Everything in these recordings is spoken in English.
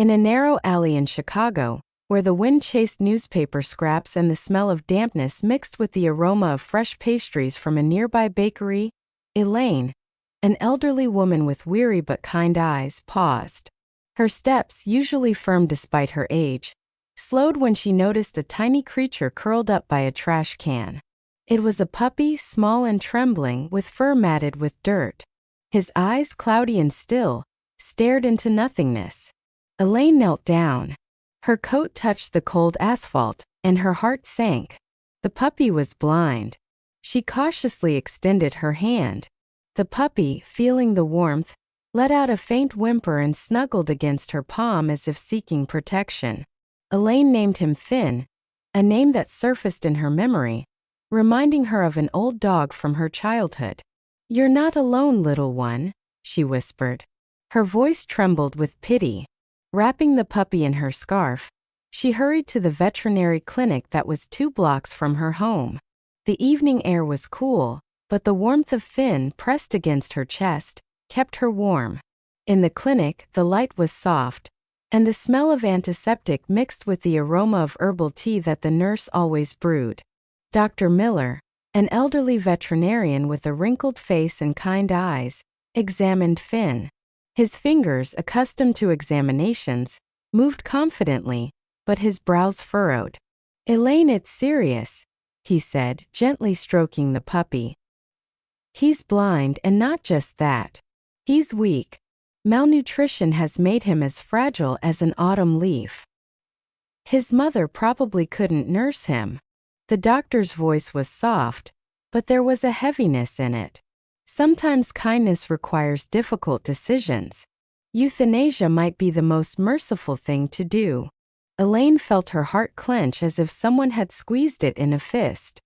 In a narrow alley in Chicago, where the wind chased newspaper scraps and the smell of dampness mixed with the aroma of fresh pastries from a nearby bakery, Elaine, an elderly woman with weary but kind eyes, paused. Her steps, usually firm despite her age, slowed when she noticed a tiny creature curled up by a trash can. It was a puppy, small and trembling, with fur matted with dirt. His eyes, cloudy and still, stared into nothingness. Elaine knelt down. Her coat touched the cold asphalt, and her heart sank. The puppy was blind. She cautiously extended her hand. The puppy, feeling the warmth, let out a faint whimper and snuggled against her palm as if seeking protection. Elaine named him Finn, a name that surfaced in her memory, reminding her of an old dog from her childhood. "You're not alone, little one," she whispered. Her voice trembled with pity. Wrapping the puppy in her scarf, she hurried to the veterinary clinic that was 2 blocks from her home. The evening air was cool, but the warmth of Finn pressed against her chest kept her warm. In the clinic, the light was soft, and the smell of antiseptic mixed with the aroma of herbal tea that the nurse always brewed. Dr. Miller, an elderly veterinarian with a wrinkled face and kind eyes, examined Finn. His fingers, accustomed to examinations, moved confidently, but his brows furrowed. "Elaine, it's serious," he said, gently stroking the puppy. "He's blind, and not just that. He's weak. Malnutrition has made him as fragile as an autumn leaf. His mother probably couldn't nurse him." The doctor's voice was soft, but there was a heaviness in it. Sometimes kindness requires difficult decisions. Euthanasia might be the most merciful thing to do. Elaine felt her heart clench as if someone had squeezed it in a fist.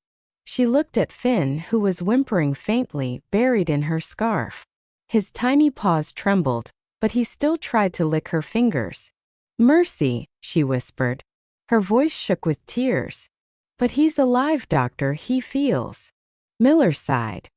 She looked at Finn, who was whimpering faintly, buried in her scarf. His tiny paws trembled, but he still tried to lick her fingers. "Mercy," she whispered. Her voice shook with tears. "But he's alive, doctor, he feels." Miller sighed.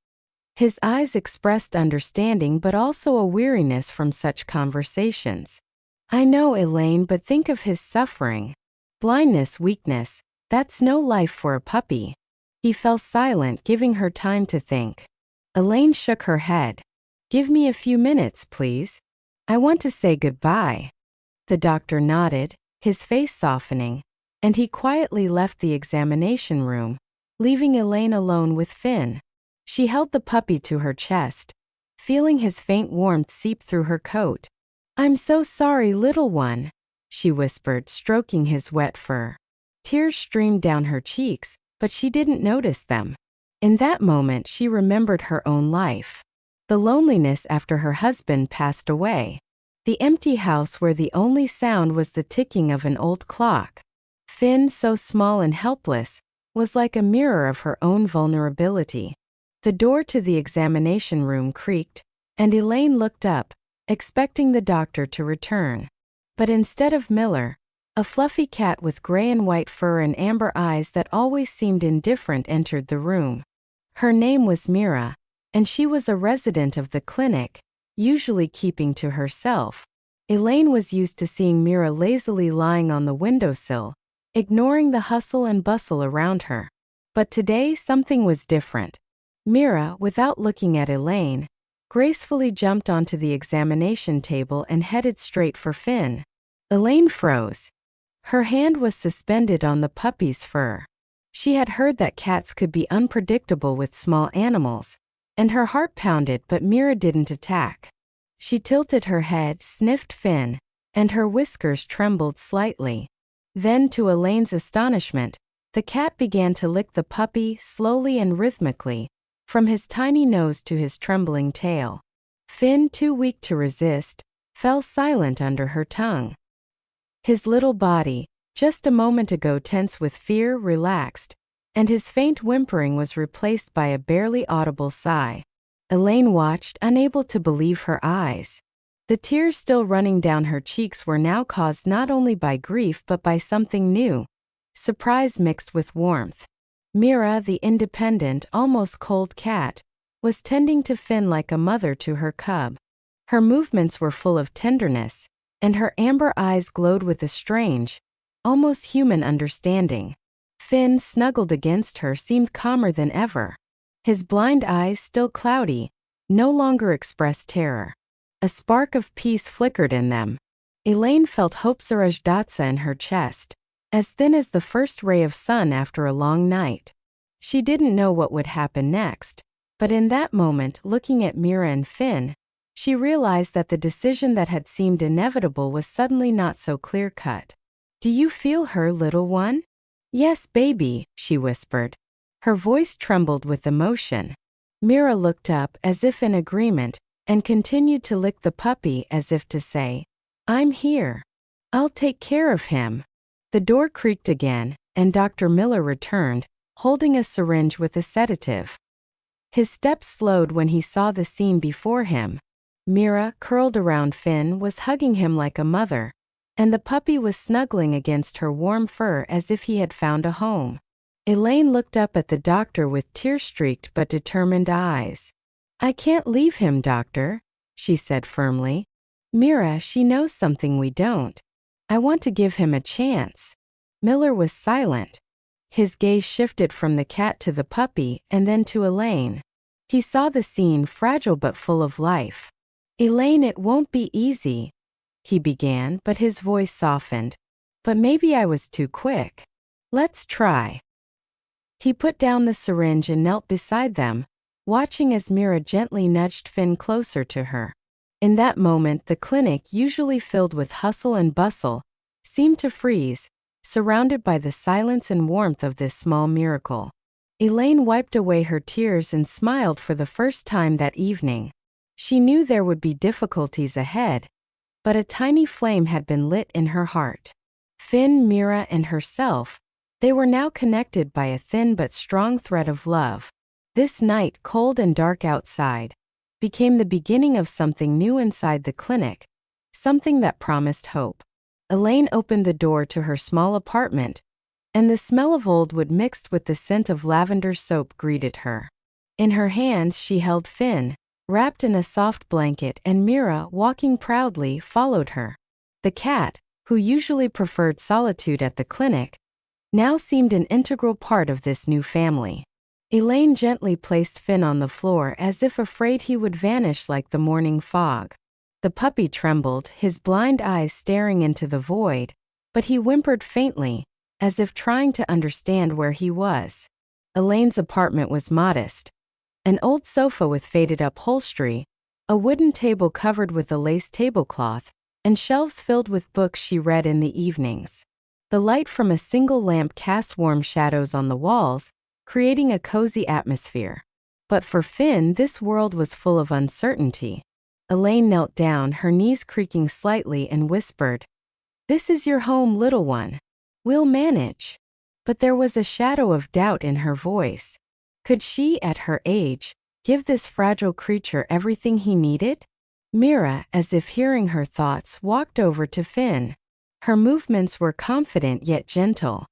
His eyes expressed understanding but also a weariness from such conversations. "I know, Elaine, but think of his suffering. Blindness, weakness, that's no life for a puppy." He fell silent, giving her time to think. Elaine shook her head. "Give me a few minutes, please. I want to say goodbye." The doctor nodded, his face softening, and he quietly left the examination room, leaving Elaine alone with Finn. She held the puppy to her chest, feeling his faint warmth seep through her coat. "I'm so sorry, little one," she whispered, stroking his wet fur. Tears streamed down her cheeks, but she didn't notice them. In that moment she remembered her own life. The loneliness after her husband passed away. The empty house where the only sound was the ticking of an old clock. Finn, so small and helpless, was like a mirror of her own vulnerability. The door to the examination room creaked, and Elaine looked up, expecting the doctor to return. But instead of Miller, a fluffy cat with gray and white fur and amber eyes that always seemed indifferent entered the room. Her name was Mira, and she was a resident of the clinic, usually keeping to herself. Elaine was used to seeing Mira lazily lying on the windowsill, ignoring the hustle and bustle around her. But today something was different. Mira, without looking at Elaine, gracefully jumped onto the examination table and headed straight for Finn. Elaine froze. Her hand was suspended on the puppy's fur. She had heard that cats could be unpredictable with small animals, and her heart pounded, but Mira didn't attack. She tilted her head, sniffed Finn, and her whiskers trembled slightly. Then, to Elaine's astonishment, the cat began to lick the puppy slowly and rhythmically, from his tiny nose to his trembling tail. Finn, too weak to resist, fell silent under her tongue. His little body, just a moment ago tense with fear, relaxed, and his faint whimpering was replaced by a barely audible sigh. Elaine watched, unable to believe her eyes. The tears still running down her cheeks were now caused not only by grief but by something new, surprise mixed with warmth. Mira, the independent, almost cold cat, was tending to Finn like a mother to her cub. Her movements were full of tenderness, and her amber eyes glowed with a strange, almost human understanding. Finn, snuggled against her, seemed calmer than ever. His blind eyes, still cloudy, no longer expressed terror. A spark of peace flickered in them. Elaine felt hope Zarajdatsa in her chest, as thin as the first ray of sun after a long night. She didn't know what would happen next, but in that moment, looking at Mira and Finn, she realized that the decision that had seemed inevitable was suddenly not so clear-cut. "Do you feel her, little one?" "Yes, baby," she whispered. Her voice trembled with emotion. Mira looked up as if in agreement, and continued to lick the puppy as if to say, "I'm here. I'll take care of him." The door creaked again, and Dr. Miller returned, holding a syringe with a sedative. His steps slowed when he saw the scene before him. Mira, curled around Finn, was hugging him like a mother, and the puppy was snuggling against her warm fur as if he had found a home. Elaine looked up at the doctor with tear-streaked but determined eyes. "I can't leave him, doctor," she said firmly. "Mira, she knows something we don't. I want to give him a chance." Miller was silent. His gaze shifted from the cat to the puppy and then to Elaine. He saw the scene, fragile but full of life. "Elaine, it won't be easy," he began, but his voice softened. "But maybe I was too quick. Let's try." He put down the syringe and knelt beside them, watching as Mira gently nudged Finn closer to her. In that moment, the clinic, usually filled with hustle and bustle, seemed to freeze, surrounded by the silence and warmth of this small miracle. Elaine wiped away her tears and smiled for the first time that evening. She knew there would be difficulties ahead, but a tiny flame had been lit in her heart. Finn, Mira, and herself, they were now connected by a thin but strong thread of love. This night, cold and dark outside, became the beginning of something new inside the clinic, something that promised hope. Elaine opened the door to her small apartment, and the smell of old wood mixed with the scent of lavender soap greeted her. In her hands she held Finn, wrapped in a soft blanket, and Mira, walking proudly, followed her. The cat, who usually preferred solitude at the clinic, now seemed an integral part of this new family. Elaine gently placed Finn on the floor as if afraid he would vanish like the morning fog. The puppy trembled, his blind eyes staring into the void, but he whimpered faintly, as if trying to understand where he was. Elaine's apartment was modest. An old sofa with faded upholstery, a wooden table covered with a lace tablecloth, and shelves filled with books she read in the evenings. The light from a single lamp cast warm shadows on the walls, creating a cozy atmosphere. But for Finn, this world was full of uncertainty. Elaine knelt down, her knees creaking slightly, and whispered, "This is your home, little one. We'll manage." But there was a shadow of doubt in her voice. Could she, at her age, give this fragile creature everything he needed? Mira, as if hearing her thoughts, walked over to Finn. Her movements were confident yet gentle.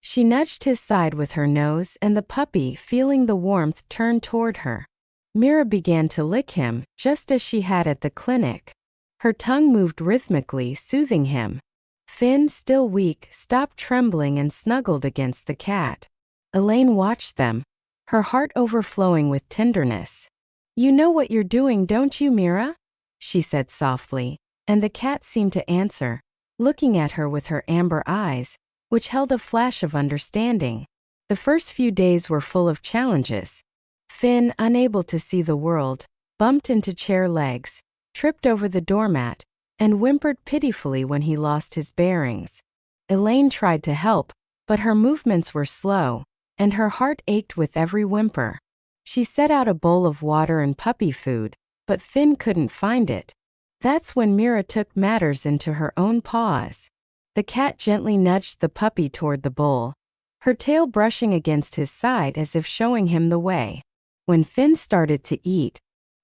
She nudged his side with her nose, and the puppy, feeling the warmth, turned toward her. Mira began to lick him, just as she had at the clinic. Her tongue moved rhythmically, soothing him. Finn, still weak, stopped trembling and snuggled against the cat. Elaine watched them, her heart overflowing with tenderness. "You know what you're doing, don't you, Mira?" she said softly, and the cat seemed to answer, looking at her with her amber eyes, which held a flash of understanding. The first few days were full of challenges. Finn, unable to see the world, bumped into chair legs, tripped over the doormat, and whimpered pitifully when he lost his bearings. Elaine tried to help, but her movements were slow, and her heart ached with every whimper. She set out a bowl of water and puppy food, but Finn couldn't find it. That's when Mira took matters into her own paws. The cat gently nudged the puppy toward the bowl, her tail brushing against his side as if showing him the way. When Finn started to eat,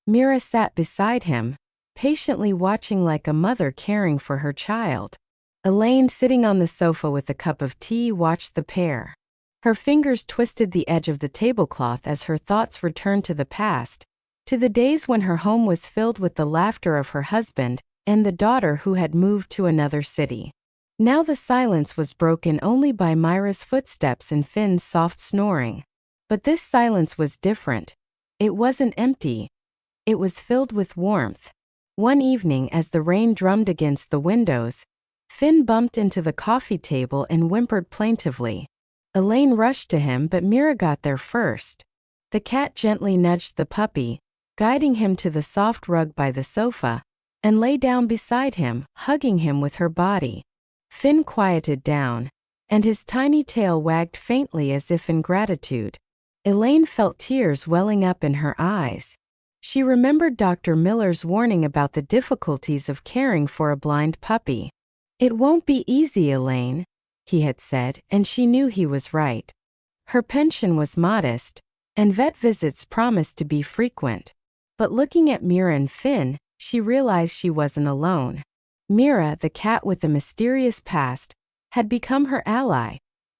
Mira sat beside him, patiently watching like a mother caring for her child. Elaine, sitting on the sofa with a cup of tea, watched the pair. Her fingers twisted the edge of the tablecloth as her thoughts returned to the past, to the days when her home was filled with the laughter of her husband and the daughter who had moved to another city. Now the silence was broken only by Mira's footsteps and Finn's soft snoring. But this silence was different. It wasn't empty. It was filled with warmth. One evening, as the rain drummed against the windows, Finn bumped into the coffee table and whimpered plaintively. Elaine rushed to him, but Mira got there first. The cat gently nudged the puppy, guiding him to the soft rug by the sofa, and lay down beside him, hugging him with her body. Finn quieted down, and his tiny tail wagged faintly as if in gratitude. Elaine felt tears welling up in her eyes. She remembered Dr. Miller's warning about the difficulties of caring for a blind puppy. "It won't be easy, Elaine," he had said, and she knew he was right. Her pension was modest, and vet visits promised to be frequent. But looking at Mira and Finn, she realized she wasn't alone. Mira, the cat with a mysterious past, had become her ally,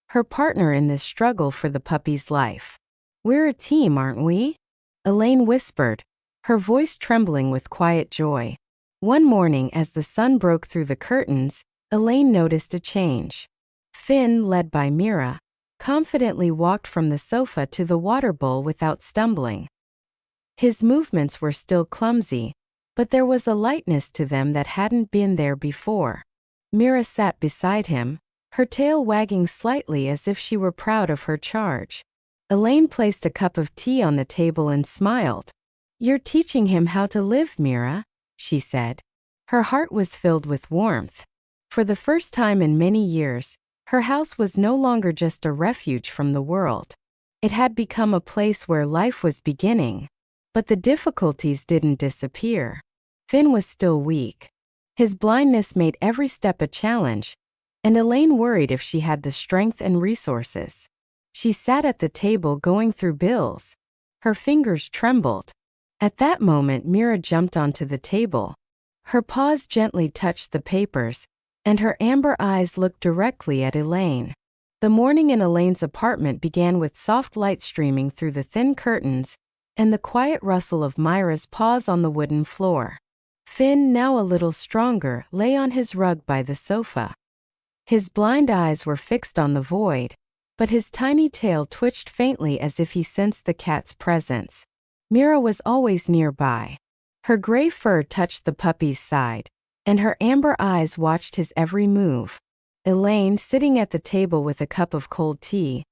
her partner in this struggle for the puppy's life. "We're a team, aren't we?" Elaine whispered, her voice trembling with quiet joy. One morning, as the sun broke through the curtains, Elaine noticed a change. Finn, led by Mira, confidently walked from the sofa to the water bowl without stumbling. His movements were still clumsy, but there was a lightness to them that hadn't been there before. Mira sat beside him, her tail wagging slightly as if she were proud of her charge. Elaine placed a cup of tea on the table and smiled. "You're teaching him how to live, Mira," she said. Her heart was filled with warmth. For the first time in many years, her house was no longer just a refuge from the world. It had become a place where life was beginning. But the difficulties didn't disappear. Finn was still weak. His blindness made every step a challenge, and Elaine worried if she had the strength and resources. She sat at the table going through bills. Her fingers trembled. At that moment, Mira jumped onto the table. Her paws gently touched the papers, and her amber eyes looked directly at Elaine. The morning in Elaine's apartment began with soft light streaming through the thin curtains, and the quiet rustle of Mira's paws on the wooden floor. Finn, now a little stronger, lay on his rug by the sofa. His blind eyes were fixed on the void, but his tiny tail twitched faintly as if he sensed the cat's presence. Mira was always nearby. Her gray fur touched the puppy's side, and her amber eyes watched his every move. Elaine, sitting at the table with a cup of cold tea,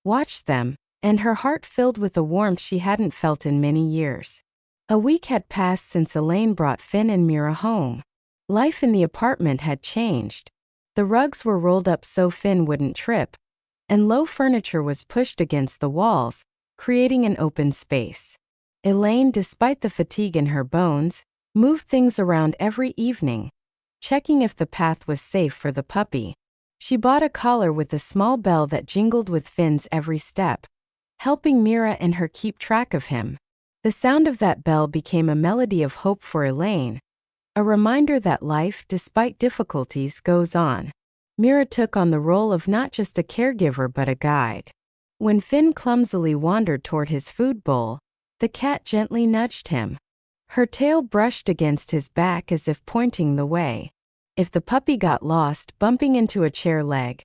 watched them, and her heart filled with a warmth she hadn't felt in many years. A week had passed since Elaine brought Finn and Mira home. Life in the apartment had changed. The rugs were rolled up so Finn wouldn't trip, and low furniture was pushed against the walls, creating an open space. Elaine, despite the fatigue in her bones, moved things around every evening, checking if the path was safe for the puppy. She bought a collar with a small bell that jingled with Finn's every step, helping Mira and her keep track of him. The sound of that bell became a melody of hope for Elaine, a reminder that life, despite difficulties, goes on. Mira took on the role of not just a caregiver but a guide. When Finn clumsily wandered toward his food bowl, the cat gently nudged him. Her tail brushed against his back as if pointing the way. If the puppy got lost, bumping into a chair leg,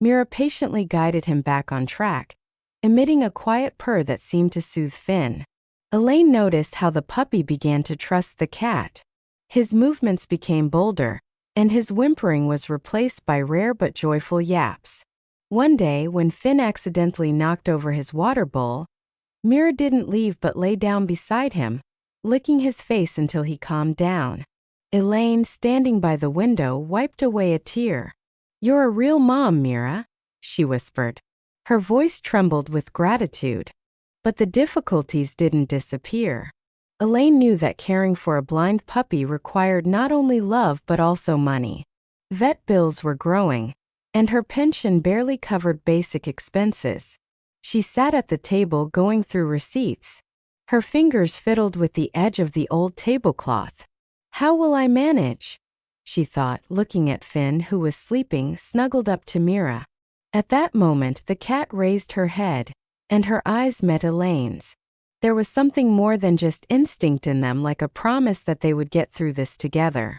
Mira patiently guided him back on track, emitting a quiet purr that seemed to soothe Finn. Elaine noticed how the puppy began to trust the cat. His movements became bolder, and his whimpering was replaced by rare but joyful yaps. One day, when Finn accidentally knocked over his water bowl, Mira didn't leave but lay down beside him, licking his face until he calmed down. Elaine, standing by the window, wiped away a tear. "You're a real mom, Mira," she whispered. Her voice trembled with gratitude. But the difficulties didn't disappear. Elaine knew that caring for a blind puppy required not only love but also money. Vet bills were growing, and her pension barely covered basic expenses. She sat at the table going through receipts. Her fingers fiddled with the edge of the old tablecloth. "How will I manage?" she thought, looking at Finn, who was sleeping, snuggled up to Mira. At that moment, the cat raised her head, and her eyes met Elaine's. There was something more than just instinct in them, like a promise that they would get through this together.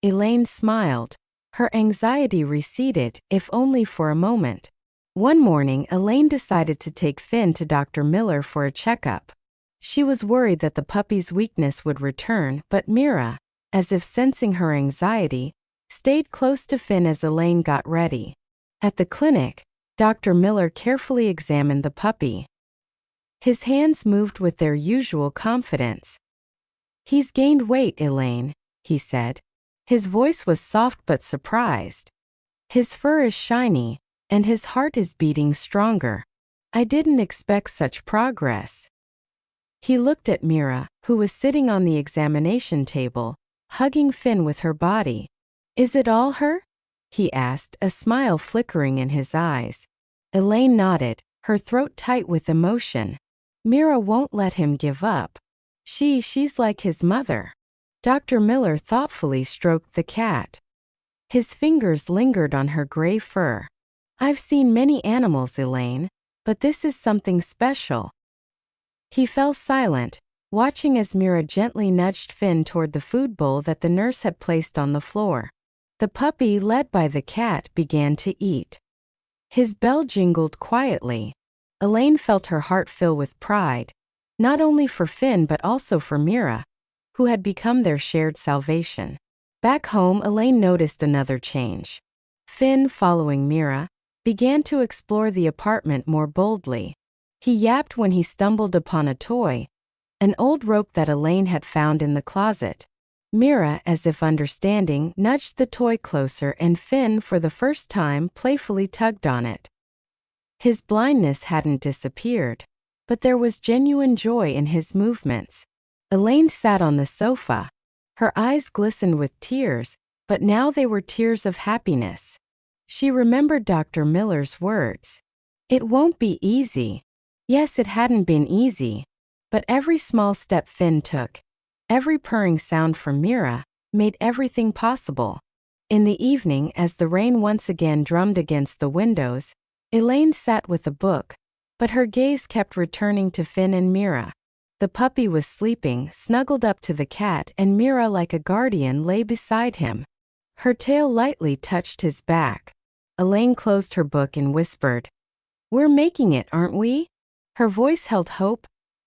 Elaine smiled. Her anxiety receded, if only for a moment. One morning, Elaine decided to take Finn to Dr. Miller for a checkup. She was worried that the puppy's weakness would return, but Mira, as if sensing her anxiety, stayed close to Finn as Elaine got ready. At the clinic, Dr. Miller carefully examined the puppy. His hands moved with their usual confidence. "He's gained weight, Elaine," he said. His voice was soft but surprised. "His fur is shiny, and his heart is beating stronger. I didn't expect such progress." He looked at Mira, who was sitting on the examination table, hugging Finn with her body. "Is it all her?" he asked, a smile flickering in his eyes. Elaine nodded, her throat tight with emotion. Mira won't let him give up. She's like his mother. Dr. Miller thoughtfully stroked the cat. His fingers lingered on her gray fur. "I've seen many animals, Elaine, but this is something special." He fell silent, watching as Mira gently nudged Finn toward the food bowl that the nurse had placed on the floor. The puppy, led by the cat, began to eat. His bell jingled quietly. Elaine felt her heart fill with pride, not only for Finn but also for Mira, who had become their shared salvation. Back home, Elaine noticed another change. Finn, following Mira, began to explore the apartment more boldly. He yapped when he stumbled upon a toy, an old rope that Elaine had found in the closet. Mira, as if understanding, nudged the toy closer, and Finn, for the first time, playfully tugged on it. His blindness hadn't disappeared, but there was genuine joy in his movements. Elaine sat on the sofa. Her eyes glistened with tears, but now they were tears of happiness. She remembered Dr. Miller's words. It won't be easy. Yes, it hadn't been easy, but every small step Finn took, every purring sound from Mira, made everything possible. In the evening, as the rain once again drummed against the windows, Elaine sat with a book, but her gaze kept returning to Finn and Mira. The puppy was sleeping, snuggled up to the cat, and Mira, like a guardian, lay beside him. Her tail lightly touched his back. Elaine closed her book and whispered, "We're making it, aren't we?" Her voice held hope,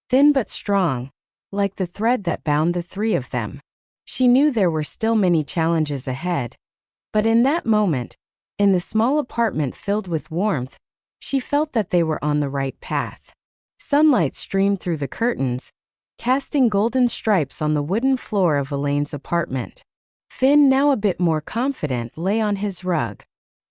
thin but strong, like the thread that bound the three of them. She knew there were still many challenges ahead, but in that moment, in the small apartment filled with warmth, she felt that they were on the right path. Sunlight streamed through the curtains, casting golden stripes on the wooden floor of Elaine's apartment. Finn, now a bit more confident, lay on his rug.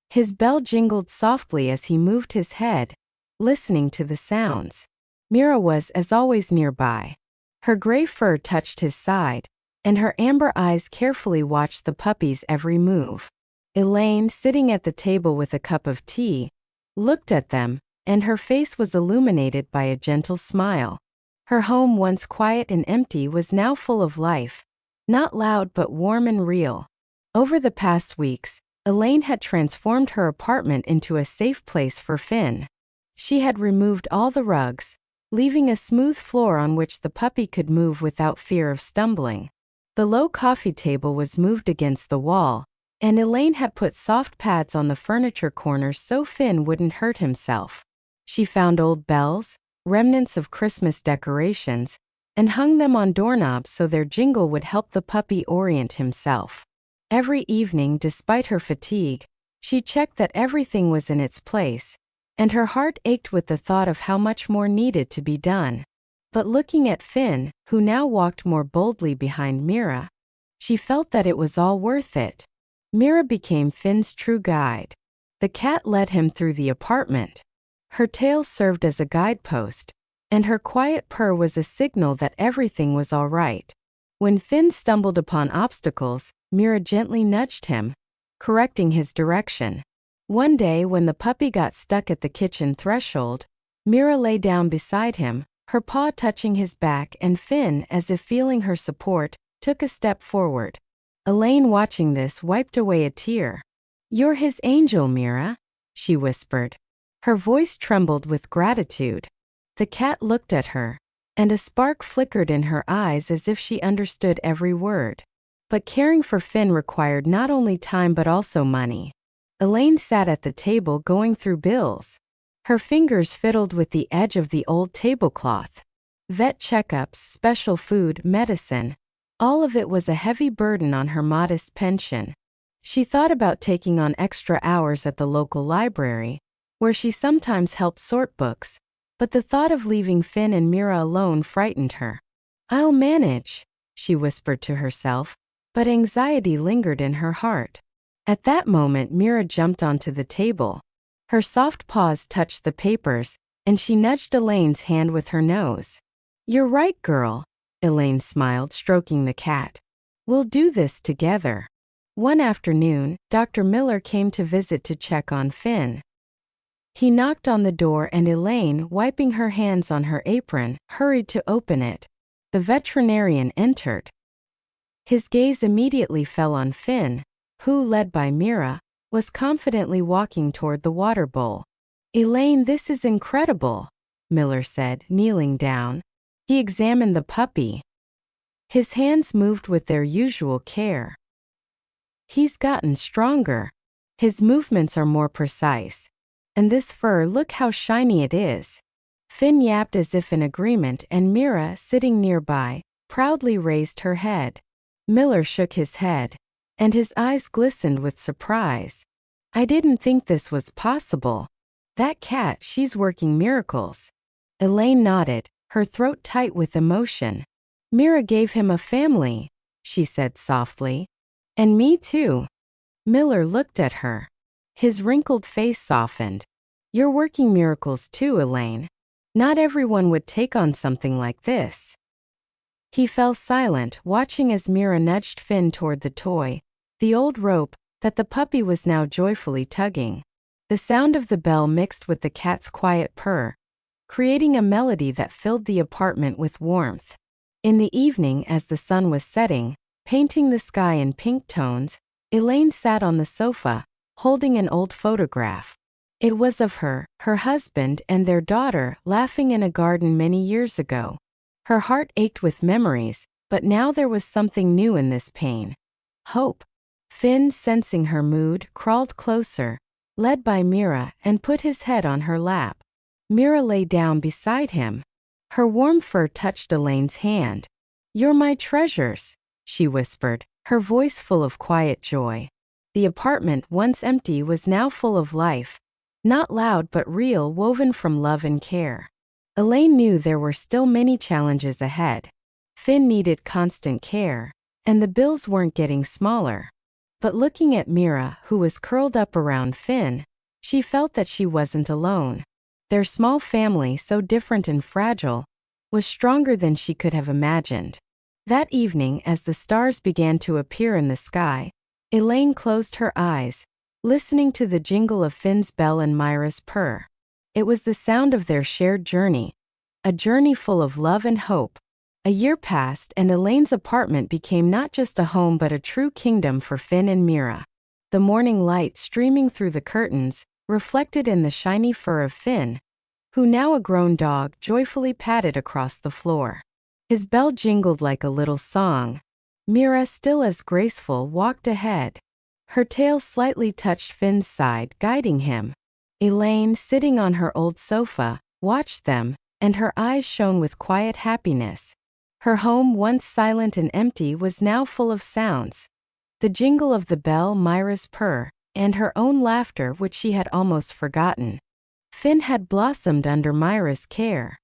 His bell jingled softly as he moved his head, listening to the sounds. Mira was, as always, nearby. Her gray fur touched his side, and her amber eyes carefully watched the puppy's every move. Elaine, sitting at the table with a cup of tea, looked at them, and her face was illuminated by a gentle smile. Her home, once quiet and empty, was now full of life, not loud but warm and real. Over the past weeks, Elaine had transformed her apartment into a safe place for Finn. She had removed all the rugs, leaving a smooth floor on which the puppy could move without fear of stumbling. The low coffee table was moved against the wall, and Elaine had put soft pads on the furniture corners so Finn wouldn't hurt himself. She found old bells, remnants of Christmas decorations, and hung them on doorknobs so their jingle would help the puppy orient himself. Every evening, despite her fatigue, she checked that everything was in its place, and her heart ached with the thought of how much more needed to be done. But looking at Finn, who now walked more boldly behind Mira, she felt that it was all worth it. Mira became Finn's true guide. The cat led him through the apartment. Her tail served as a guidepost, and her quiet purr was a signal that everything was all right. When Finn stumbled upon obstacles, Mira gently nudged him, correcting his direction. One day, when the puppy got stuck at the kitchen threshold, Mira lay down beside him, her paw touching his back, and Finn, as if feeling her support, took a step forward. Elaine, watching this, wiped away a tear. "You're his angel, Mira," she whispered. Her voice trembled with gratitude. The cat looked at her, and a spark flickered in her eyes as if she understood every word. But caring for Finn required not only time but also money. Elaine sat at the table going through bills. Her fingers fiddled with the edge of the old tablecloth. Vet checkups, special food, medicine. All of it was a heavy burden on her modest pension. She thought about taking on extra hours at the local library, where she sometimes helped sort books, but the thought of leaving Finn and Mira alone frightened her. "I'll manage," she whispered to herself, but anxiety lingered in her heart. At that moment, Mira jumped onto the table. Her soft paws touched the papers, and she nudged Elaine's hand with her nose. "You're right, girl," Elaine smiled, stroking the cat. "We'll do this together." One afternoon, Dr. Miller came to visit to check on Finn. He knocked on the door and Elaine, wiping her hands on her apron, hurried to open it. The veterinarian entered. His gaze immediately fell on Finn, who, led by Mira, was confidently walking toward the water bowl. "Elaine, this is incredible," Miller said, kneeling down. He examined the puppy. His hands moved with their usual care. "He's gotten stronger. His movements are more precise. And this fur, look how shiny it is." Finn yapped as if in agreement, and Mira, sitting nearby, proudly raised her head. Miller shook his head, and his eyes glistened with surprise. "I didn't think this was possible. That cat, she's working miracles." Elaine nodded, her throat tight with emotion. "Mira gave him a family," she said softly. "And me too." Miller looked at her. His wrinkled face softened. "You're working miracles too, Elaine. Not everyone would take on something like this." He fell silent, watching as Mira nudged Finn toward the toy, the old rope, that the puppy was now joyfully tugging. The sound of the bell mixed with the cat's quiet purr, creating a melody that filled the apartment with warmth. In the evening, as the sun was setting, painting the sky in pink tones, Elaine sat on the sofa, holding an old photograph. It was of her, her husband, and their daughter, laughing in a garden many years ago. Her heart ached with memories, but now there was something new in this pain. Hope. Finn, sensing her mood, crawled closer, led by Mira, and put his head on her lap. Mira lay down beside him. Her warm fur touched Elaine's hand. "You're my treasures," she whispered, her voice full of quiet joy. The apartment, once empty, was now full of life. Not loud but real, woven from love and care. Elaine knew there were still many challenges ahead. Finn needed constant care, and the bills weren't getting smaller. But looking at Mira, who was curled up around Finn, she felt that she wasn't alone. Their small family, so different and fragile, was stronger than she could have imagined. That evening, as the stars began to appear in the sky, Elaine closed her eyes, listening to the jingle of Finn's bell and Mira's purr. It was the sound of their shared journey, a journey full of love and hope. A year passed, and Elaine's apartment became not just a home but a true kingdom for Finn and Mira. The morning light streaming through the curtains, reflected in the shiny fur of Finn, who, now a grown dog, joyfully padded across the floor. His bell jingled like a little song. Mira, still as graceful, walked ahead. Her tail slightly touched Finn's side, guiding him. Elaine, sitting on her old sofa, watched them, and her eyes shone with quiet happiness. Her home, once silent and empty, was now full of sounds. The jingle of the bell, Mira's purr, and her own laughter, which she had almost forgotten. Finn had blossomed under Mira's care.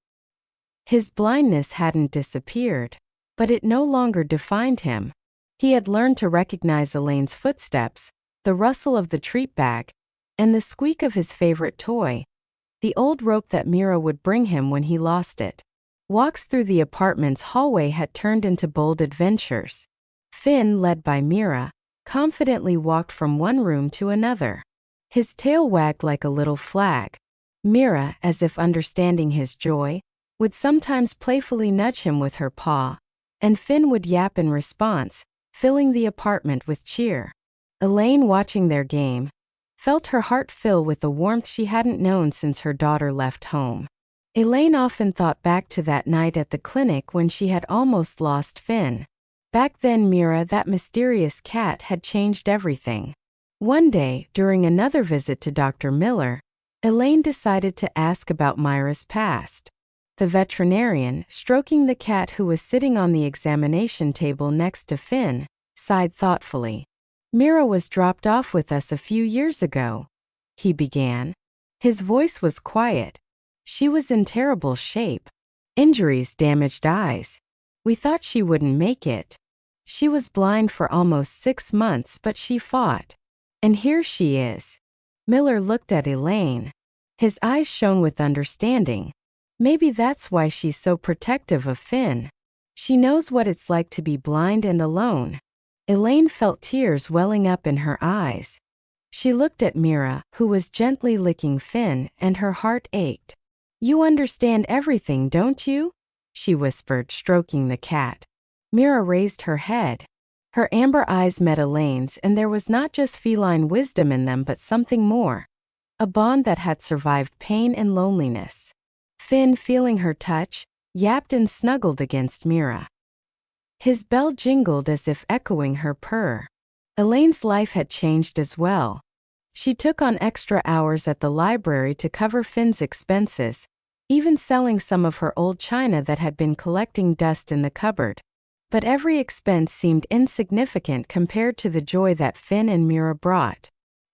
His blindness hadn't disappeared, but it no longer defined him. He had learned to recognize Elaine's footsteps, the rustle of the treat bag, and the squeak of his favorite toy, the old rope that Mira would bring him when he lost it. Walks through the apartment's hallway had turned into bold adventures. Finn, led by Mira, confidently walked from one room to another. His tail wagged like a little flag. Mira, as if understanding his joy, would sometimes playfully nudge him with her paw, and Finn would yap in response, filling the apartment with cheer. Elaine, watching their game, felt her heart fill with a warmth she hadn't known since her daughter left home. Elaine often thought back to that night at the clinic when she had almost lost Finn. Back then, Mira, that mysterious cat, had changed everything. One day, during another visit to Dr. Miller, Elaine decided to ask about Mira's past. The veterinarian, stroking the cat who was sitting on the examination table next to Finn, sighed thoughtfully. "Mira was dropped off with us a few years ago," he began. His voice was quiet. "She was in terrible shape. Injuries, damaged eyes. We thought she wouldn't make it. She was blind for almost 6 months, but she fought. And here she is." Miller looked at Elaine. His eyes shone with understanding. "Maybe that's why she's so protective of Finn. She knows what it's like to be blind and alone." Elaine felt tears welling up in her eyes. She looked at Mira, who was gently licking Finn, and her heart ached. "You understand everything, don't you?" she whispered, stroking the cat. Mira raised her head. Her amber eyes met Elaine's, and there was not just feline wisdom in them but something more. A bond that had survived pain and loneliness. Finn, feeling her touch, yapped and snuggled against Mira. His bell jingled as if echoing her purr. Elaine's life had changed as well. She took on extra hours at the library to cover Finn's expenses, even selling some of her old china that had been collecting dust in the cupboard. But every expense seemed insignificant compared to the joy that Finn and Mira brought.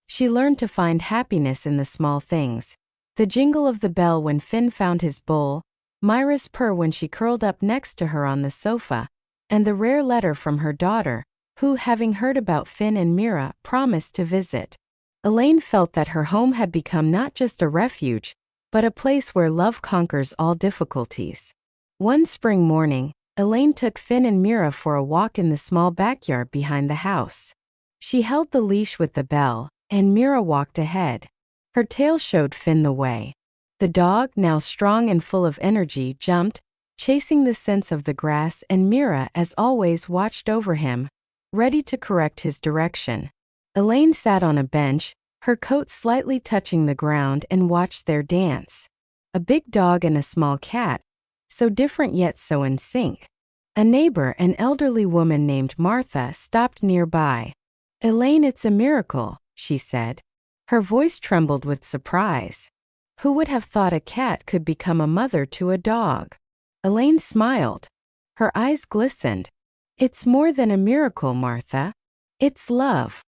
She learned to find happiness in the small things. The jingle of the bell when Finn found his bowl, Mira's purr when she curled up next to her on the sofa, and the rare letter from her daughter, who, having heard about Finn and Mira, promised to visit. Elaine felt that her home had become not just a refuge, but a place where love conquers all difficulties. One spring morning, Elaine took Finn and Mira for a walk in the small backyard behind the house. She held the leash with the bell, and Mira walked ahead. Her tail showed Finn the way. The dog, now strong and full of energy, jumped, chasing the scents of the grass, and Mira, as always, watched over him, ready to correct his direction. Elaine sat on a bench, her coat slightly touching the ground, and watched their dance. A big dog and a small cat, so different yet so in sync. A neighbor, an elderly woman named Martha, stopped nearby. "Elaine, it's a miracle," she said. Her voice trembled with surprise. Who would have thought a cat could become a mother to a dog? Elaine smiled. Her eyes glistened. "It's more than a miracle, Martha. It's love."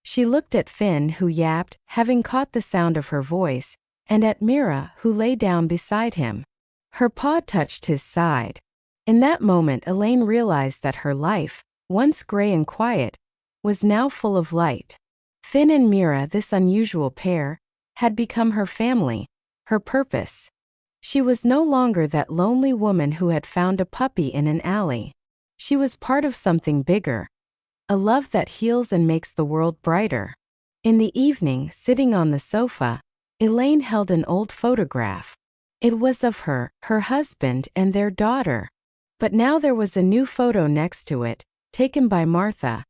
She looked at Finn, who yapped, having caught the sound of her voice, and at Mira, who lay down beside him. Her paw touched his side. In that moment, Elaine realized that her life, once gray and quiet, was now full of light. Finn and Mira, this unusual pair, had become her family, her purpose. She was no longer that lonely woman who had found a puppy in an alley. She was part of something bigger, a love that heals and makes the world brighter. In the evening, sitting on the sofa, Elaine held an old photograph. It was of her, her husband, and their daughter. But now there was a new photo next to it, taken by Martha.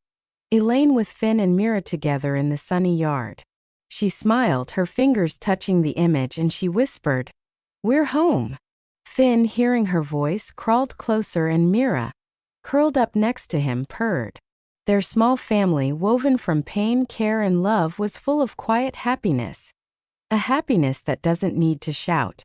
Elaine with Finn and Mira together in the sunny yard. She smiled, her fingers touching the image, and she whispered, "We're home." Finn, hearing her voice, crawled closer, and Mira, curled up next to him, purred. Their small family, woven from pain, care, and love, was full of quiet happiness. A happiness that doesn't need to shout.